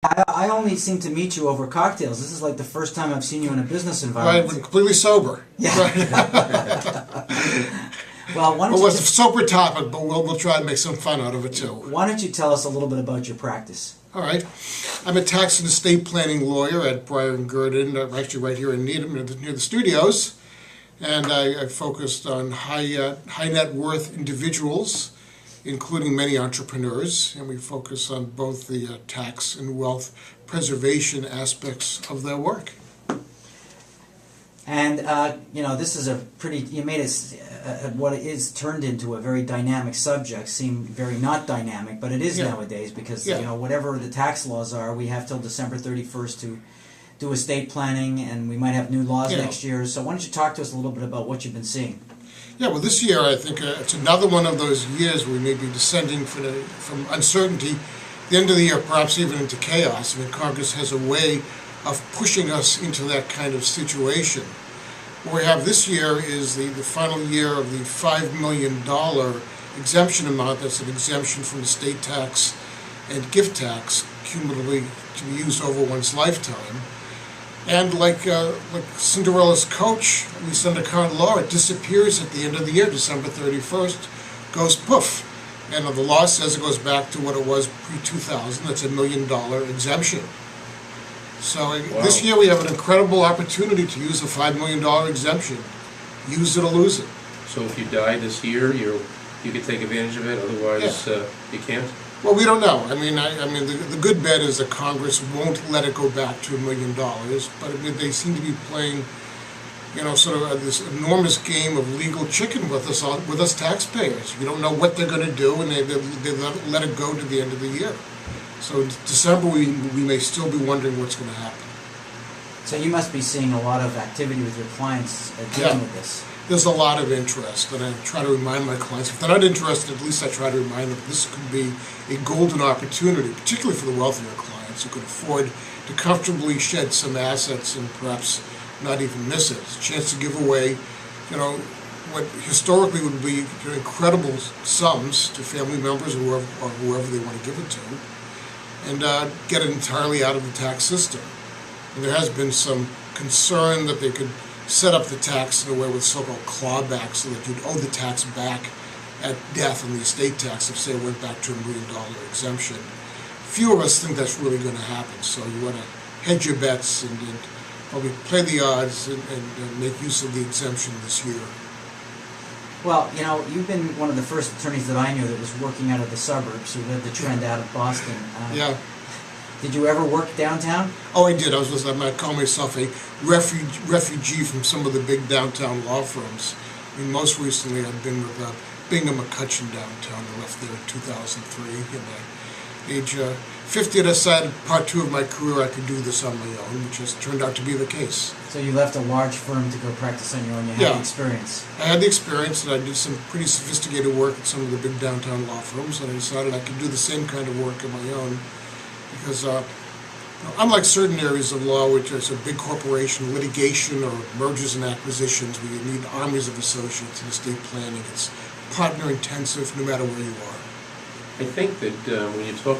I only seem to meet you over cocktails. This is like the first time I've seen you in a business Right, environment. we're completely sober. Yeah. Right. Well, why don't Well, you it's a sober topic, but we'll try to make some fun out of it too. why don't you tell us a little bit about your practice? All right. I'm a tax and estate planning lawyer at Brier and Geurden. I'm actually right here in Needham, near the studios. And I focused on high net worth individuals, including many entrepreneurs. And we focus on both the tax and wealth preservation aspects of their work. And this is a pretty. You made us what it is turned into a very dynamic subject seem very not dynamic, but it is nowadays because whatever the tax laws are, we have till December 31st to do estate planning, and we might have new laws next year. So why don't you talk to us a little bit about what you've been seeing? Yeah, well, this year I think it's another one of those years where we may be descending from uncertainty, the end of the year, perhaps even into chaos. I mean, Congress has a way of pushing us into that kind of situation. What we have this year is the final year of the $5 million exemption amount. That's an exemption from the state tax and gift tax, cumulatively to be used over one's lifetime. And like Cinderella's coach, at least under current law, it disappears at the end of the year, December 31st, goes poof. And the law says it goes back to what it was pre-2000. That's $1 million exemption. So this year we have an incredible opportunity to use a $5 million exemption. Use it or lose it. So if you die this year, you can take advantage of it. Otherwise, you can't. Well, we don't know. I mean, the good bet is that Congress won't let it go back to $1 million. But they seem to be playing, sort of this enormous game of legal chicken with us taxpayers. You don't know what they're going to do, and they let it go to the end of the year. So in December, we may still be wondering what's going to happen. So you must be seeing a lot of activity with your clients dealing with this. There's a lot of interest, and I try to remind my clients, if they're not interested, at least I try to remind them this could be a golden opportunity, particularly for the wealthier clients who could afford to comfortably shed some assets and perhaps not even miss it. It's a chance to give away, what historically would be incredible sums to family members or whoever they want to give it to, and get it entirely out of the tax system. And there has been some concern that they could set up the tax in a way with so-called clawback so that you'd owe the tax back at death on the estate tax if, say, it went back to $1 million exemption. Few of us think that's really going to happen, so you want to hedge your bets and probably play the odds and make use of the exemption this year. Well, you've been one of the first attorneys that I knew that was working out of the suburbs, who led the trend out of Boston. Yeah. Did you ever work downtown? Oh, I did. I might call myself a refugee from some of the big downtown law firms. I mean, most recently I've been with Bingham McCutcheon downtown. I left there in 2003. And at age 50, I decided part two of my career I could do this on my own, which has turned out to be the case. So you left a large firm to go practice on your own. You had the experience. I had the experience, and I did some pretty sophisticated work at some of the big downtown law firms, and I decided I could do the same kind of work on my own. Because unlike certain areas of law, which is a big corporation, litigation, or mergers and acquisitions, where you need armies of associates in estate planning, it's partner intensive no matter where you are. I think that when you talk